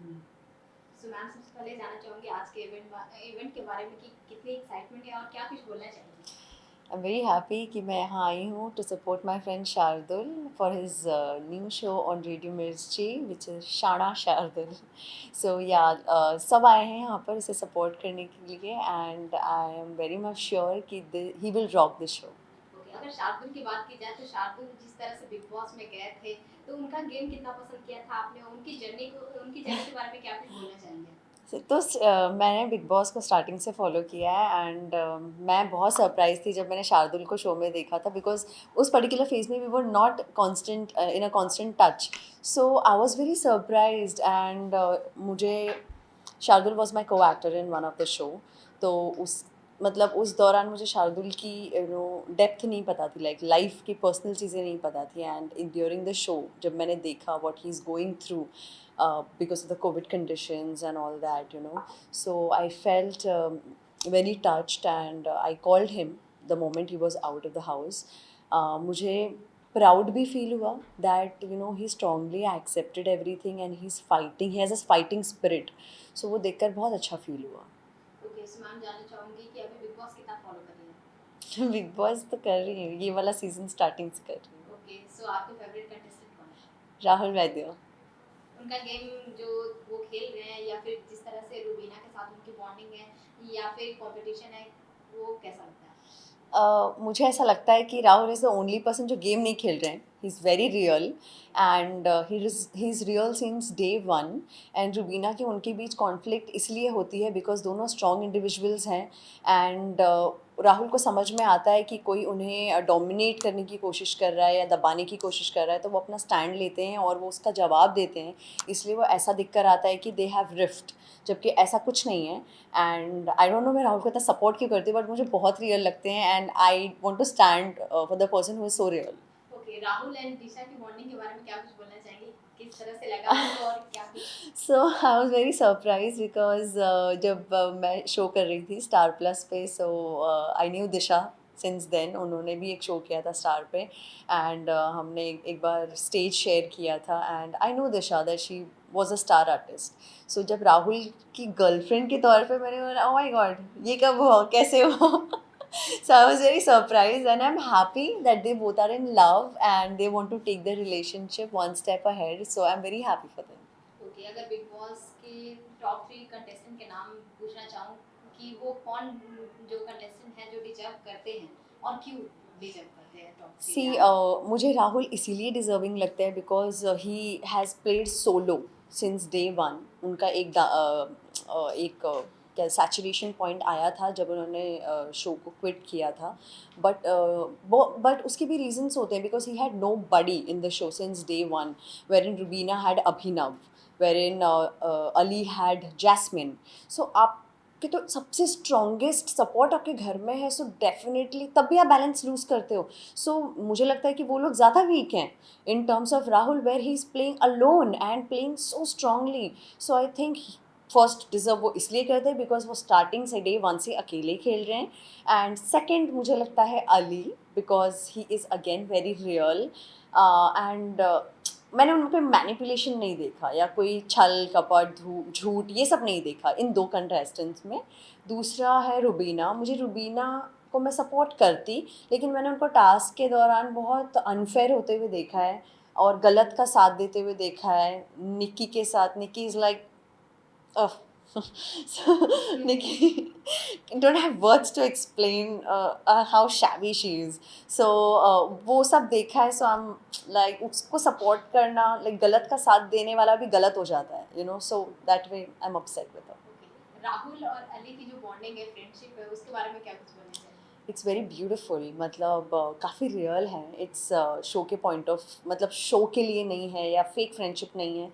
So ma'am सबसे पहले जानना चाहूँगी आज के इवेंट के बारे में कि कितनी एक्साइटमेंट है और क्या कुछ बोलना चाहेंगे? I'm very happy कि मैं यहाँ आई हूँ to support my friend Shardul for his new show on Radio Mirchi which is Shana Shardul. So yeah, सब आए हैं यहाँ पर उसे support करने के लिए and I am very much sure कि he will rock the show. Okay, अगर शार्दुल की बात की जाए तो शार्दुल जिस तरह से बिग बॉस में गए थे, तो उनका गेम कितना पसंद किया था आपने? उनकी जर्नी के बारे में क्या कुछ बोलना चाहेंगे? तो मैंने बिग बॉस को स्टार्टिंग से फॉलो किया है एंड मैं बहुत सरप्राइज थी जब मैंने शार्दुल को शो में देखा था बिकॉज उस पर्टिकुलर फेज में we were not constant in a constant touch so I was very surprise and मुझे Shardul was my co actor in one of the show तो उस मतलब उस दौरान मुझे शार्दुल की डेप्थ नहीं पता थी लाइक लाइफ की पर्सनल चीज़ें नहीं पता थी एंड ड्यूरिंग द शो जब मैंने देखा what he is going through because of the COVID conditions and all that, you know. So I felt very touched and I called him the moment he was out of the house. मुझे proud भी feel हुआ that you know he strongly accepted everything and he is fighting he has a fighting spirit so वो देखकर बहुत अच्छा feel हुआ okay, so ma'am जानना चाहूँगी कि अभी बिग बॉस कितना फॉलो कर रही हैं? बिग बॉस तो कर रही हूँ ये वाला सीजन स्टार्टिंग से कर रही हूँ ओके, सो आपके फेवरेट कंटेस्टेंट कौन है? राहुल वैद्य उनका गेम जो वो खेल रहे हैं या फिर जिस तरह से रूबीना के साथ उनकी बॉन्डिंग है या फिर कंपटीशन है, वो कैसा लगता है? मुझे ऐसा लगता है कि Rahul is the only person जो गेम नहीं खेल रहे हैं he is very real and he is real since day one and Rubina की उनके बीच कॉन्फ्लिक्ट इसलिए होती है बिकॉज दोनों स्ट्रॉन्ग इंडिविजुअल्स हैं एंड राहुल को समझ में आता है कि कोई उन्हें डोमिनेट करने की कोशिश कर रहा है या दबाने की कोशिश कर रहा है तो वो अपना स्टैंड लेते हैं और वो उसका जवाब देते हैं इसलिए वो ऐसा दिख कर आता है कि दे हैव रिफ्ट जबकि ऐसा कुछ नहीं है एंड आई डोंट नो मैं राहुल को इतना सपोर्ट क्यों करती हूँ बट मुझे बहुत रियल लगते हैं and I want to stand for the person who is so real okay, Rahul and Disha की बॉन्डिंग के बारे में क्या कुछ बोलना चाहेंगे? किस तरह से लगा आपको और क्या कुछ? So I was very surprise because जब मैं शो कर रही थी स्टार प्लस पे so I knew Disha since then उन्होंने भी एक शो किया था स्टार पे एंड हमने एक बार स्टेज शेयर किया था and I know Disha that she was a star artist so जब राहुल की गर्लफ्रेंड के तौर पे मैंने बोला ओ माई गॉड ये कब हुआ कैसे हुआ so I was very surprised and I'm happy that they both are in love and they want to take the relationship one step ahead so I'm very happy for them. Okay, अगर big boss के top 3 contestant के नाम पूछना चाहूँ कि वो कौन जो कंटेस्टेंट हैं जो डिजर्व करते हैं और क्यों डिजर्व करते हैं टॉप 3 में See, आना? मुझे राहुल इसीलिए डिजर्विंग लगता है because he has played solo since day one उनका एक क्या सैचुरेशन पॉइंट आया था जब उन्होंने शो को क्विट किया था बट उसके भी रीजंस होते हैं because he had no buddy in the show since day one where in Rubina had Abhinav where in Aly had Jasmin so आप कि तो सबसे स्ट्रॉन्गेस्ट सपोर्ट आपके घर में है सो डेफिनेटली तब भी आप बैलेंस लूज़ करते हो सो मुझे लगता है कि वो लोग ज़्यादा वीक हैं in terms of Rahul where he is playing alone and playing so strongly so I think first deserve वो इसलिए करते हैं बिकॉज वो स्टार्टिंग से डे वन से अकेले खेल रहे हैं एंड सेकेंड मुझे लगता है Ali because he is again very real and मैंने उन पे मैनिपुलेशन नहीं देखा या कोई छल कपट झूठ ये सब नहीं देखा इन दो कंटेस्टेंट्स में दूसरा है रुबीना मुझे रुबीना को मैं सपोर्ट करती लेकिन मैंने उनको टास्क के दौरान बहुत अनफेयर होते हुए देखा है और गलत का साथ देते हुए देखा है निक्की के साथ Nikki is like so Nikki don't have words to explain how shabby she is. So वो सब देखा है so I'm like उसको support करना like गलत का साथ देने वाला भी गलत हो जाता है you know so that way I'm upset with her. Okay, Rahul और अली की जो बॉन्डिंग है, फ्रेंडशिप है, उसके बारे में क्या कुछ बोलना चाहेंगे? इट्स वेरी ब्यूटिफुल मतलब काफ़ी रियल है इट्स शो के पॉइंट ऑफ मतलब शो के लिए नहीं है या फेक फ्रेंडशिप नहीं है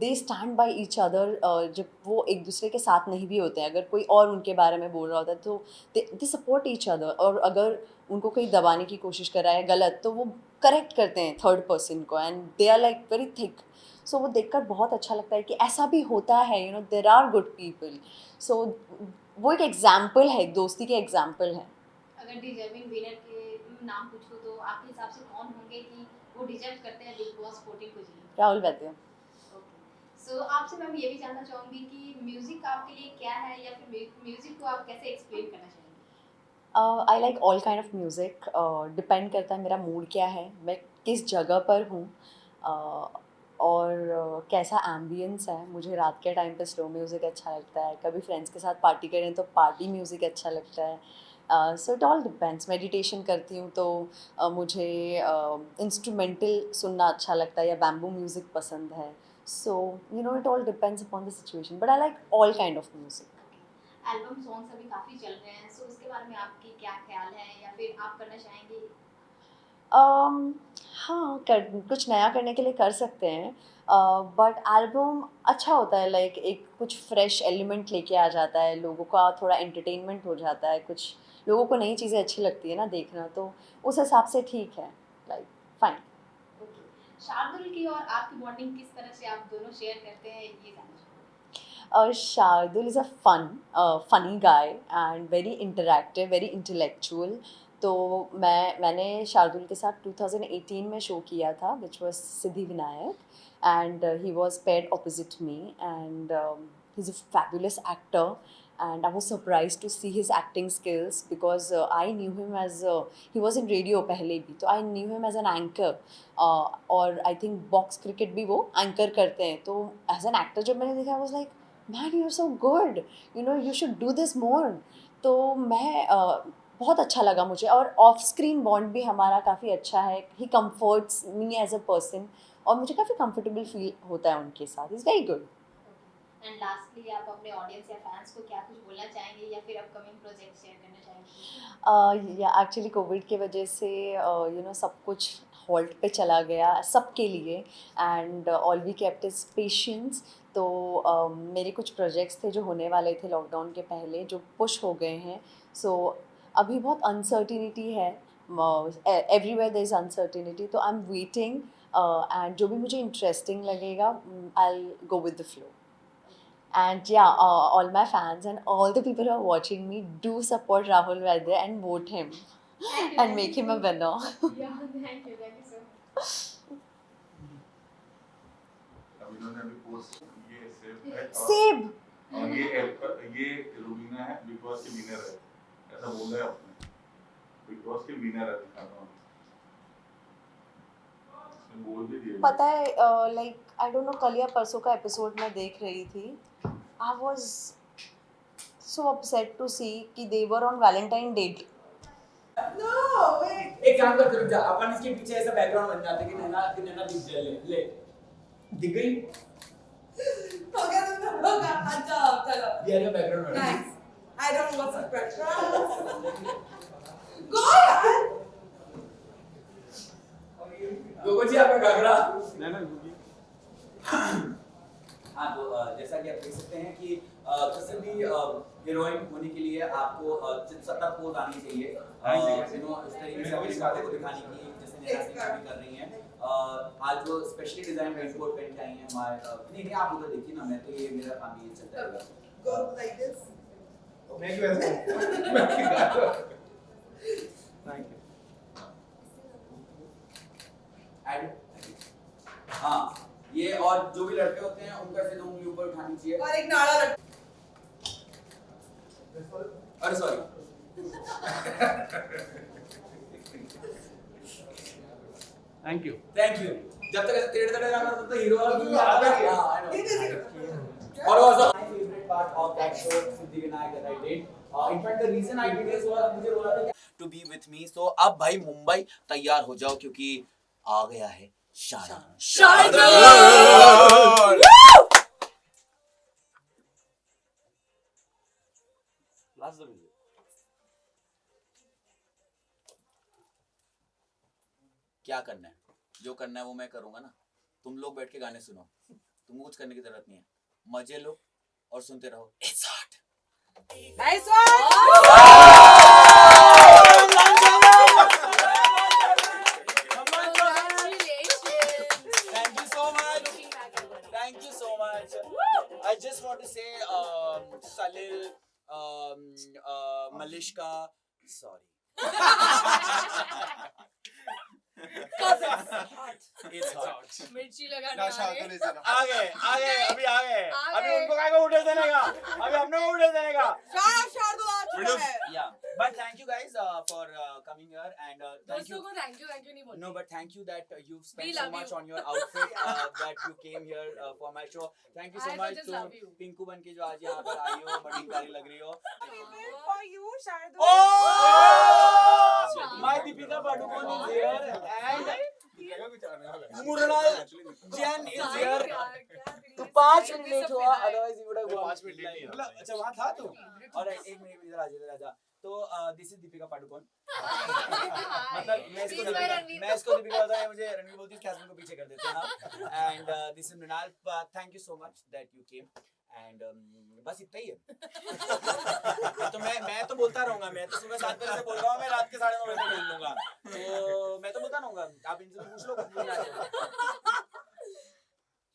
they stand by each other जब वो एक दूसरे के साथ नहीं भी होते हैं अगर कोई और उनके बारे में बोल रहा होता है तो दे सपोर्ट ईच अदर और अगर उनको कोई दबाने की कोशिश कर रहा है गलत तो वो करेक्ट करते हैं थर्ड पर्सन को and they are like very thick so वो देखकर बहुत अच्छा लगता है कि ऐसा भी होता है you know there are good people so वो एक एग्जाम्पल है एक दोस्ती के एग्जाम्पल है अगर डिजर्विंग विनर के नाम पूछूँ तो आपके हिसाब से कौन होंगे कि वो डिजर्व करते हैं बिग बॉस 14 को जीतने? राहुल वैद्य ओके, सो सो आपसे मैं ये भी जानना चाहूँगी कि म्यूज़िक आपके लिए क्या है, या फिर म्यूज़िक को आप कैसे एक्सप्लेन करना चाहेंगे? I like all kind of music, depend करता है मेरा मूड क्या है, मैं किस जगह पर हूँ, और कैसा एम्बियंस है। मुझे रात के टाइम पे स्लो म्यूज़िक अच्छा लगता है, कभी फ्रेंड्स के साथ पार्टी करें तो पार्टी म्यूज़िक अच्छा लगता है। So it all depends. Meditation करती हूँ तो मुझे इंस्ट्रूमेंटल सुनना अच्छा लगता है या बैम्बू म्यूज़िक पसंद है। So you know it all depends upon the situation, but I like all kind of music. Album songs अभी काफ़ी चल रहे हैं, सो उसके बारे में आपकी क्या ख्याल है, या फिर आप करना चाहेंगे? um, हाँ, कर कुछ नया करने के लिए कर सकते हैं, बट एल्बम अच्छा होता है, लाइक एक कुछ फ्रेश एलिमेंट लेके आ जाता है, लोगों का थोड़ा एंटरटेनमेंट हो जाता है, कुछ लोगों को नई चीज़ें अच्छी लगती है ना देखना, तो उस हिसाब से ठीक है, लाइक फाइन। ओके, शार्दुल की और आपकी बॉन्डिंग किस तरह से आप दोनों शेयर करते हैं, ये जानना चाहूँगी। Shardul is a funny guy and very interactive, very intellectual. तो मैंने शार्दुल के साथ 2018 में शो किया था, which was Siddhi Vinayak, and he was paired opposite me, and he's a fabulous actor, and I was surprised to see his acting skills because I knew him as he was in radio पहले भी, तो I knew him as an anchor, और I think box cricket भी वो anchor करते हैं, तो as an actor जब मैंने देखा I was like man you're so good, you know you should do this more। तो मैं बहुत अच्छा लगा मुझे, और ऑफ स्क्रीन बॉन्ड भी हमारा काफ़ी अच्छा है। He comforts me as a person, और मुझे काफ़ी कंफर्टेबल फील होता है उनके साथ। Is very good. And lastly आप अपने ऑडियंस या फैंस को क्या कुछ बोलना चाहेंगे, या फिर अपकमिंग प्रोजेक्ट शेयर करना चाहेंगे? या एक्चुअली कोविड की वजह से यू नो सब कुछ हॉल्ट पे चला गया सबके लिए, and all we kept is patience. तो मेरे कुछ प्रोजेक्ट्स थे जो होने वाले थे लॉकडाउन के पहले, जो पुश हो गए हैं। सो अभी बहुत अनसर्टिनिटी है, एवरीवेयर देयर इज़ अनसर्टिनिटी, तो आई एम वेटिंग, एंड जो भी मुझे इंटरेस्टिंग लगेगा I will go with the flow. And yeah, all my fans and all the people who are watching me, do support Rahul Vaidya and vote him and make him a winner. Yeah, thank you so much. अब इन्होंने अभी post ये save है Save. और ये रूबीना है big boss के winner है, ऐसा बोला है आपने, बिग बॉस के विनर है दिखाना, इसने बोल भी दिया। पता है, like I don't know, कल या परसों का एपिसोड मैं देख रही थी। I was so upset to see कि they were on Valentine date. No, wait. एक काम करते रुक जा, अपन इसके पीछे ऐसा बैकग्राउंड बन जाते कि नैना दिख जाए, ले दिख गई, हो गया तुमने, होगा, अच्छा चलो। ये है background. Thanks. I don't want some pressure. Go यार। गोगो जी आपका घाघरा। नैना होगी। हाँ, तो जैसा कि आप देख सकते हैं कि किसी भी हीरोइन होने के लिए आपको 70 पोज आनी चाहिए, यू नो इस तरीके से अपनी बातें को दिखाने की, जैसे नैना सिंह भी कर रही हैं। आज जो स्पेशली डिजाइन रेनकोट पहन के आई हैं हमारे, नहीं आप उधर देखिए ना, मैं तो ये मेरा काम ही चलता है। Go like this. मैं क्यों ऐसा मैं क्यों थैंक यू। हाँ, ये और जो भी लड़के होते हैं उनका ऐसे उंगली ऊपर उठानी चाहिए। और एक नाड़ा लग। अरे सॉरी। Thank you. जब तक ऐसे टेढ़े टेढ़े रहा तब तक हीरो वाला फील आता है। हाँ, I know. ये देखिए। और also my favorite part of that show Siddhi Vinayak that I did. In fact the reason I did this was मुझे बोला था कि to be with me, so अब भाई मुंबई तैयार हो जाओ क्योंकि आ गया है शार्दुल। क्या करना है, जो करना है वो मैं करूंगा ना। तुम लोग बैठ के गाने सुनो, तुमको कुछ करने की जरूरत नहीं है, मजे लो और सुनते रहो। It's hot. Nice one. Thank you so much. I just want to say, Salil, Malishka, sorry. Cousins. Hot. It's hot. मिर्ची लगाने ना आ शादी गए। आ गए अभी आ गए आ अभी गए। उनको काय को उठे देने का अभी हमने को उठे देने का Shout out Shardul आ चुका है. yeah but thank you guys for coming here and thank you दोस्तों को थैंक यू नहीं बोलते। no but thank you that you've We spent so love much you. on your outfit that you came here for my show thank you so I much just to love you. Pinku बन के जो आज यहाँ पर आई हो बड़ी प्यारी लग रही हो For you, Shardul. oh my Deepika Padukone is here and Murnal Jain is here तो 5 मिनट लेट हुआ otherwise he would have gone 5 minute late मतलब अच्छा वहाँ था तू और 1 मिनट इधर आजा तो दिस इज दीपिका पादुकोण मतलब मैं इसको दीपिका बताया मुझे रणवीर बोलती है कैस्मिन को पीछे कर देते हैं and this is Mrinal thank you so much that you came and बस इतना ही है तो मैं तो बोलता रहूंगा मैं तो सुबह 7 बजे से बोल रहा हूँ मैं रात के 9:30 बजे तक बोल लूंगा तो मैं तो बोलता रहूंगा आप इनसे पूछ लो कुछ बोलना है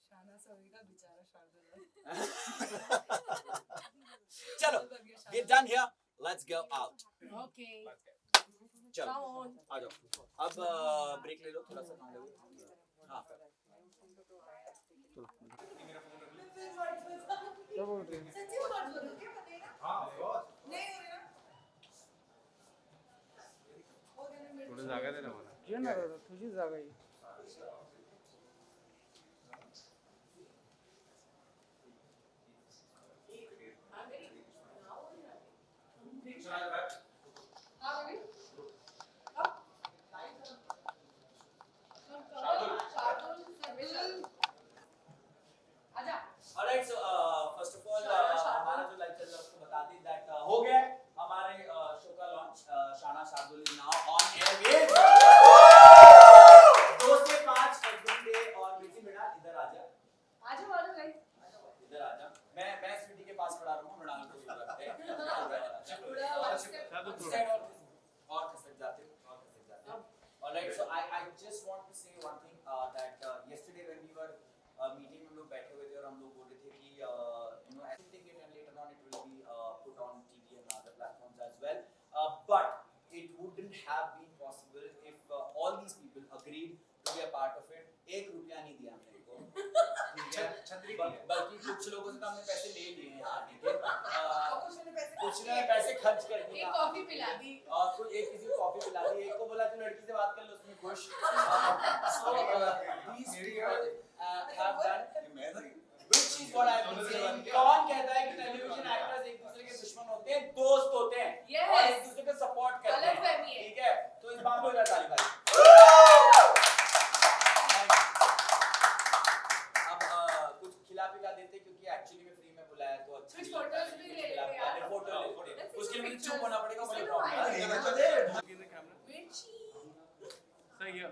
शाना सभी का बेचारा शार्दुल। चलो get done here let's go out okay. चलो आ जाओ अब ब्रेक ले लो थोड़ा सा काम लो हाँ सच्ची में बात बोलो क्या पता है ना? हाँ of course. नहीं हो रही ना? थोडी जागा दे ना मला तुझी जागा आहे Alright, so first of all हमारा जो लाइव चल रहा है उसको बता दें that हो गया हमारे शो का लॉन्च शाना Shardul is now on air with 2 से 5 एवरीडे और मिर्ची मृणाल इधर आजा इधर आजा मैं स्वीटी के पास खड़ा रहूंगा मृणाल को दूर रखते हैं और खसक जाते Alright, so I just want to say one thing that yesterday when we were meeting हम लोग बैठे हुए थे और हम लोग बोल रहे थे कि I think it and later on it will be put on TV and other platforms as well but it wouldn't have been possible if all these people agreed to be a part of it एक रुपया नहीं दिया हमने को बल्कि कुछ लोगों से तो हमने पैसे ले लिए हैं हाँ ठीक है कुछ ने पैसे खर्च कर दिए एक कॉफी पिला दी। और कोई एक किसी को कॉफी पिला दी एक को बोला तू लड़की से बात कर लो उसमें खुश so these people have done which is what I am saying कौन कहता है कि टेलीविजन एक्टर्स एक दूसरे के दुश्मन होते हैं दोस्त होते हैं Yes. और एक दूसरे को सपोर्ट करते हैं गलतफहमी है। ठीक है तो इस बात को इधर ताली मारो अब कुछ खिला पिला देते क्योंकि एक्चुअली में फ्री में बुलाया तो अच्छा कुछ photos भी ले लेते यार। फोटो ले लेते Let's see उसके लिए मुझे pictures. चुप होना पड़ेगा मुझे Let's प्रॉब्लम see है मिर्ची। सही है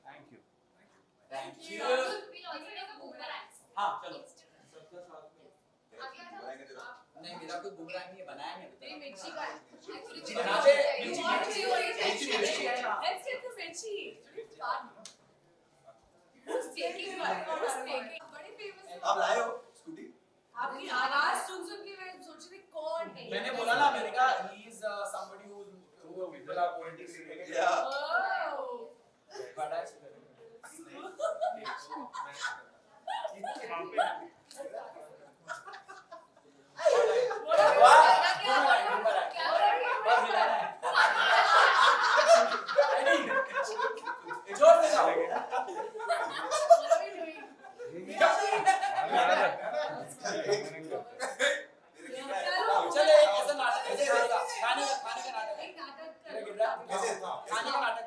thank you We'll also take a boomerang. हाँ चलो आगे आ जाओ। नहीं मेरा कोई बुमरांग नहीं है बनाया नहीं तेरी मिर्ची का है। Actually, मिर्ची मिर्ची बना का दे, है। मिर्ची, You want मिर्ची, to see मिर्ची, what मिर्ची, it is? हाँ। Let's get the मिर्ची। Who's taking one? Who's taking? बड़े famous हैं। आप लाए हो स्कूटी आपकी आवाज सुन के मैं सोच रही थी कौन है? मैंने बोला ना मैंने कहा he is somebody who people are politics related Yeah. Oh. बड़ा है जोर से जाओ चले ऐसा नाटक ऐसे खाने का नाटक एक नाटक खाने का नाटक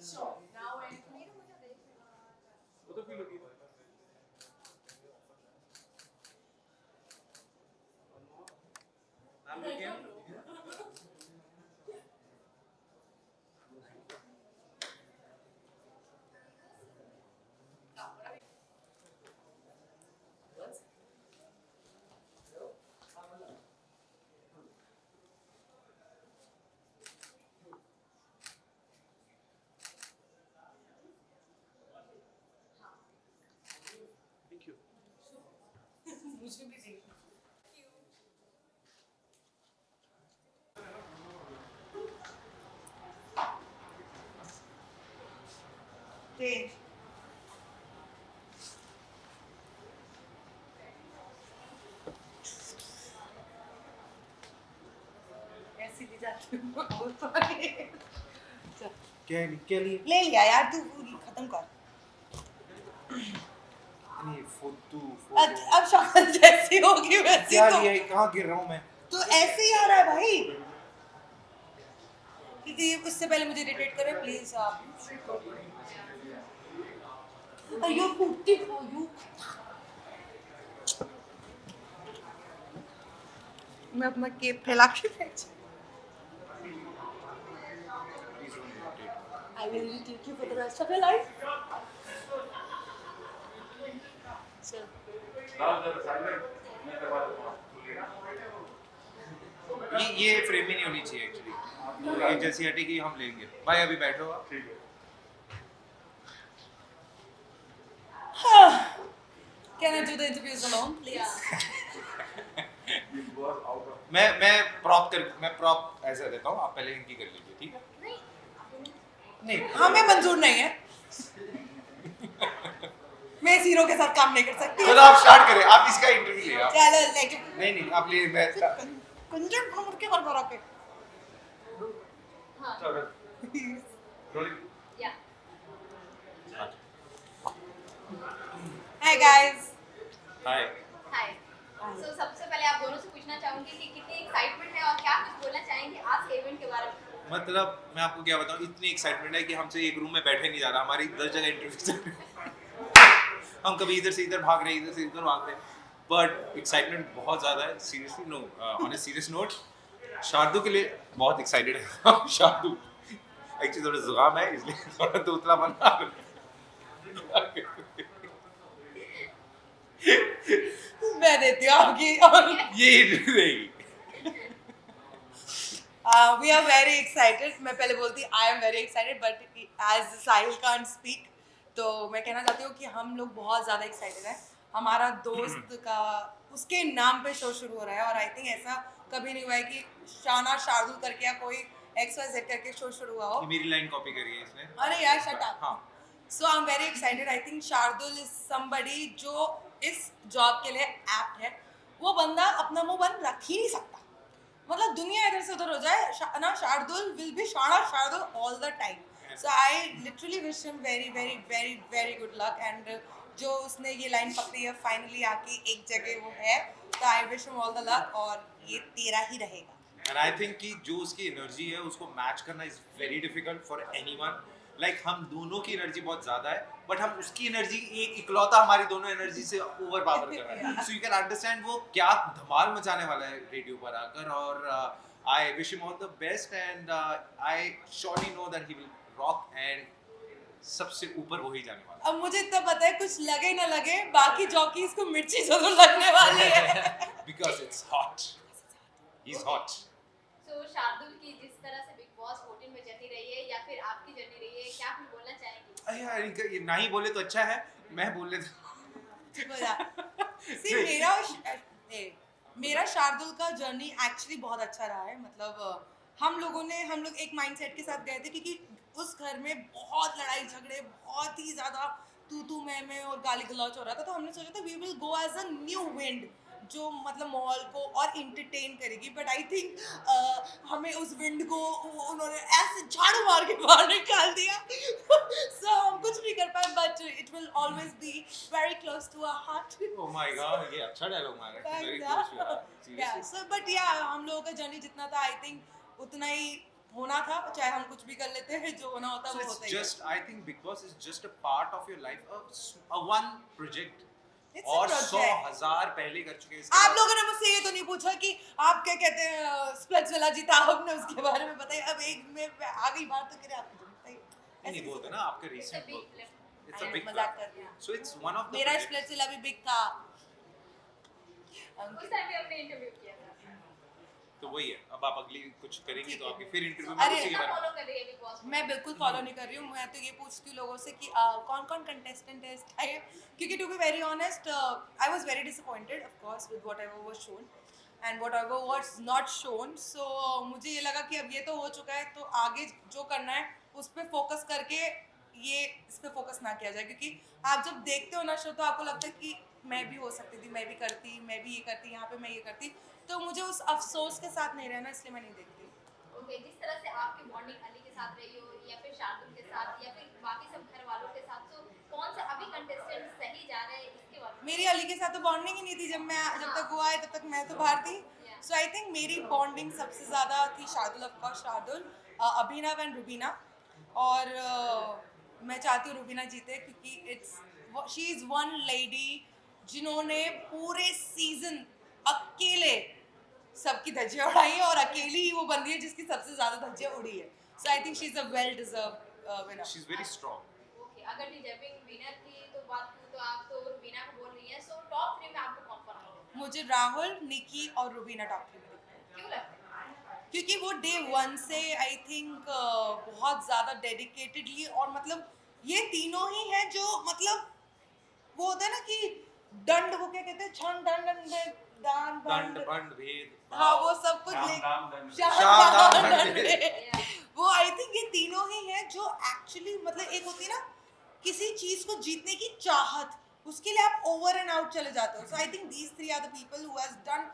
Sure. Now and वो तो फील होगी नाम लिखे हैं थैंक यू मुझे भी चाहिए. Change. ऐसी ली जाती हूँ. क्या लिए ले लिया यार तू खत्म कर. नहीं फोटो अब शक्ल जैसी होगी वैसी क्या तो लिया कहाँ गिर रहा हूँ मैं तो ऐसे ही आ रहा है भाई. क्योंकि उससे पहले मुझे इरिटेट करे प्लीज आप. You're beautiful, you. मैं अपना केप फैला के भेज. I will take you for the rest of your life. So, ये फ्रेम ही नहीं होनी चाहिए एक्चुअली तो ये जैसी हटेगी हम लेंगे भाई अभी बैठो आप ठीक है can I do the interviews alone, please? It was out of मैं प्रॉप ऐसा देता हूँ आप पहले इनकी कर लीजिए ठीक है नहीं हमें मंजूर नहीं है. मैं इस हीरो के साथ काम नहीं कर सकती. चलो आप स्टार्ट करें आप इसका इंटरव्यू ले आप चलो लेके नहीं आप ले मैं कुंजन घूम के कर करो के. हाँ rolling. या Hi guys. हाय हाय सो सबसे पहले आप दोनों से पूछना चाहूंगी कि कितनी एक्साइटमेंट है और क्या कुछ बोलना चाहेंगे आज के इवेंट के बारे में. मतलब मैं आपको क्या बताऊं इतनी एक्साइटमेंट है कि हमसे एक रूम में बैठे नहीं जा रहा हमारी 10 जगह इंटरव्यू चल रही है हम कभी इधर से इधर भाग रहे हैं इधर से इधर भाग रहे हैं बट एक्साइटमेंट बहुत ज़्यादा है seriously no on a serious note शार्दू के लिए बहुत एक्साइटेड है शार्दू एक्चुअली थोड़ा जुकाम है इसलिए थोड़ा दूसरा बना मैं देती हूँ आपकी और ये इंटरव्यू देगी we are very excited. मैं पहले बोलती I am very excited but as Sahil can't speak तो मैं कहना चाहती हूँ कि हम लोग बहुत ज़्यादा excited हैं. हमारा दोस्त का उसके नाम पे शो शुरू हो रहा है और आई थिंक ऐसा कभी नहीं हुआ है कि शाना शार्दुल करके या कोई XYZ करके शो शुरू हुआ हो. ये मेरी लाइन कॉपी करी है इसने अरे यार shut up. हाँ So I'm very excited. I think Shardul is somebody जो इस जॉब के लिए एप्ट है. वो बंदा अपना मुंह बंद रख ही नहीं सकता. मतलब दुनिया इधर से उधर हो जाए ना शार्दुल will be शाना Shardul all the time. So I literally wish him very very very very good luck and जो उसने ये लाइन पकड़ी है फाइनली आके एक जगह वो है तो I wish him all the luck और ये तेरा ही रहेगा. एंड आई थिंक कि जो उसकी एनर्जी है उसको मैच करना is very difficult for anyone like हम दोनों की एनर्जी बहुत ज्यादा है बट हम उसकी एनर्जी एक इकलौता हमारी दोनों एनर्जी से ओवर पावर कर रहा है सो यू कैन अंडरस्टैंड वो क्या धमाल मचाने वाला है रेडियो पर आकर और I wish him all the best and I surely know that he will rock and सबसे ऊपर वही जाने वाला अब मुझे इतना पता है कुछ लगे ना लगे बाकी जॉकीज को मिर्ची जरूर लगने वाली है. Because it's hot he is hot so Shardul की जिस तरह से बिग बॉस 14 में जर्नी रही है या फिर आपकी जर्नी रही है क्या कुछ बोलना चाहेंगे. अरे यार इनका ये ना ही बोले तो अच्छा है मैं बोल लेता See, मेरा शार्दुल का जर्नी एक्चुअली बहुत अच्छा रहा है. मतलब हम लोग एक माइंडसेट के साथ गए थे क्योंकि उस घर में बहुत लड़ाई झगड़े बहुत ही ज़्यादा तू मैं और गाली गलौच हो रहा था तो हमने सोचा था we will go as a new wind जो मतलब माहौल को और इंटरटेन करेगी बट आई थिंक हमें उस विंड को उन्होंने ऐसे झाड़ू मार के बाहर निकाल दिया सो हम कुछ नहीं कर पाए but it will always be very close to our heart. Oh my god ये अच्छा डायलॉग मारा है वेरी Thanks, क्लोज yeah. यार Yeah, so but yeah हम लोगों का जर्नी जितना था आई थिंक उतना ही होना था, चाहे हम कुछ भी कर लेते हैं, जो होना होता है So वो it's होता ही है। just, I think Big Boss is just a part of your life, a one project. It's a और project. 100,000 पहले कर चुके हैं इसके आप बाद- लोगों ने मुझसे ये तो नहीं पूछा कि आप क्या कहते हैं स्प्लिट्स वाला जीता, आपने उसके बारे में बताया। अब एक में आ गई बात तो करे आपको जो बताइए। नहीं बोलते ना आपका It's a recent big work. flip. It's a big मजाक flip. कर रही हूँ। So it's one of the मेरा projects. स्प्लिट्स वाला भी बिग था। उस टाइम पे हमने इंटरव्यू किया था। तो वही है, अब आप अगली कुछ करेंगी तो आपकी फिर इंटरव्यू में अरे, उसी के कितना बारे में फॉलो कर रही है बिग बॉस को? मैं बिल्कुल फॉलो नहीं कर रही हूँ। मैं तो ये पूछती हूँ लोगों से कि कौन कौन कंटेस्टेंट है इस टाइम, क्योंकि to be very honest I was very disappointed of course with whatever was shown and whatever was not shown. So मुझे ये लगा कि अब ये तो हो चुका है, तो आगे जो करना है उस पर फोकस करके ये इस पे फोकस ना किया जाए, क्योंकि आप जब देखते हो ना शो तो आपको लगता है कि मैं भी हो सकती थी, मैं भी करती, मैं भी ये करती, यहाँ पे मैं ये करती। तो मुझे उस अफसोस के साथ नहीं रहना, इसलिए मैं नहीं देखती। ओके, जिस तरह से आपकी बॉन्डिंग अली के साथ रही हो या फिर शार्दुल के साथ या फिर बाकी सब घर वालों के साथ, तो कौन सा अभी कंटेस्टेंट सही जा रहे हैं इसके बारे में? मेरी अली के साथ तो बॉन्डिंग ही नहीं थी, जब तक वो आए तब तक मैं तो बाहर थी। सो आई थिंक मेरी बॉन्डिंग सबसे ज़्यादा थी Shardul, of course Shardul, Abhinav and Rubina. और मैं चाहती हूँ रुबीना जीते, क्योंकि शी इज़ वन लेडी जिन्होंने पूरे सीजन अकेले सबकी धज्जियाँ उड़ाई हैं और अकेली ही वो बंदी है जिसकी सबसे ज़्यादा धज्जियाँ उड़ी है। So I think she is a well deserve winner. She is very strong. Okay, अगर डिजर्विंग विनर की तो बात करूँ तो आप तो रुबीना को बोल रही हैं, सो टॉप 3 में आपको कौन आता है? मुझे राहुल, निकी और रुबीना टॉप 3 में दिखते हैं, क्यों लगता है? क्योंकि वो डे 1 से आई थिंक बहुत ज़्यादा डेडिकेटेडली, और मतलब ये तीनों ही हैं जो मतलब वो होता है ना कि दंड, वो क्या कहते हैं, छन दंड दान दंड बंड भेद. हाँ, वो सब कुछ शाम ले दाम दंड। शाम दाम दंड। दंड। वो आई थिंक ये तीनों ही हैं जो एक्चुअली मतलब एक होती है ना किसी चीज को जीतने की चाहत, उसके लिए आप ओवर एंड आउट चले जाते हो। So I think these 3 are the people who has done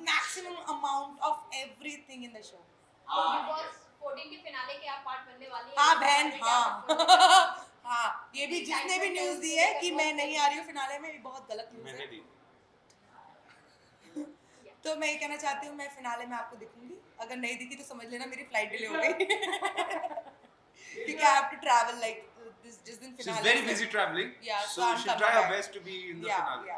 maximum amount of everything in the show. तो बिग बॉस 14 के फिनाले के आप पार्ट बनने वाली हैं? हाँ बहन, हाँ हाँ, ये भी जिसने भी न्यूज दी है कि मैं नहीं आ रही हूँ फिनाले में, ये बहुत गलत न्यूज मैंने है। दी. तो मैं ये कहना चाहती हूँ, मैं फिनाले में आपको दिखूंगी, अगर नहीं दिखी तो समझ लेना मेरी फ्लाइट डिले हो गई क्योंकि I have to travel like जिस दिन She's finale very busy traveling. Yeah, So so I'm she'll coming try her back. best to be in the या finale. या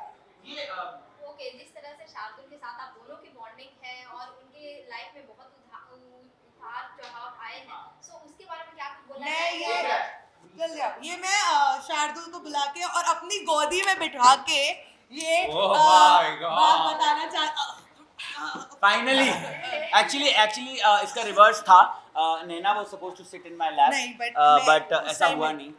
ओके, जिस तरह से शार्दुल के साथ आप दोनों की बॉन्डिंग है और उनके लाइफ में बहुत उतार चढ़ाव आए हैं, सो उसके बारे में क्या कुछ बोलना मैं चाहेंगे? चल जा, ये मैं शार्दुल को बुला के और अपनी गोदी में बिठा के ये Oh my God. बात बताना चाहता। फाइनली एक्चुअली इसका रिवर्स था. Naina was supposed to sit in my lap, नहीं, but बट मैं उस ऐसा time हुआ में- नहीं.